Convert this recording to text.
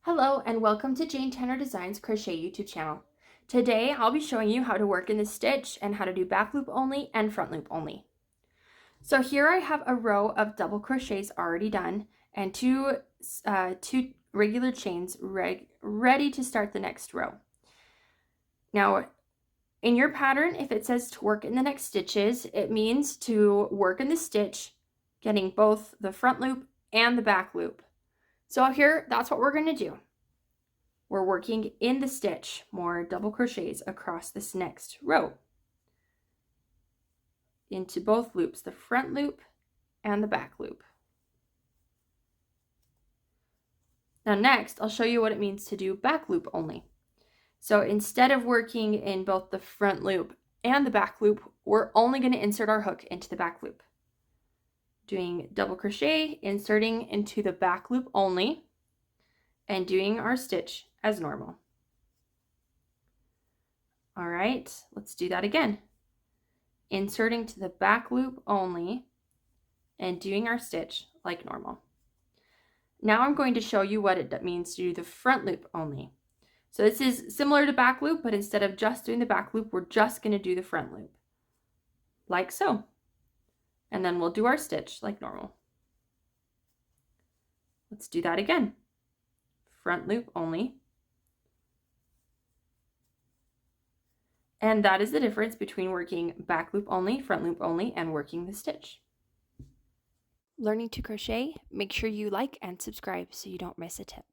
Hello and welcome to Jane Tanner Designs Crochet YouTube channel. Today I'll be showing you how to work in the stitch and how to do back loop only and front loop only. So here I have a row of double crochets already done and two regular chains ready to start the next row. Now in your pattern, if it says to work in the next stitches, it means to work in the stitch, getting both the front loop and the back loop. So here, that's what we're going to do. We're working in the stitch, more double crochets across this next row into both loops, the front loop and the back loop. Now next, I'll show you what it means to do back loop only. So instead of working in both the front loop and the back loop, we're only going to insert our hook into the back loop. Doing double crochet, inserting into the back loop only, and doing our stitch as normal. All right, let's do that again. Inserting to the back loop only and doing our stitch like normal. Now I'm going to show you what it means to do the front loop only. So this is similar to back loop, but instead of just doing the back loop, we're just going to do the front loop, like so. And then we'll do our stitch like normal. Let's do that again. Front loop only. And that is the difference between working back loop only, front loop only, and working the stitch. Learning to crochet? Make sure you like and subscribe so you don't miss a tip.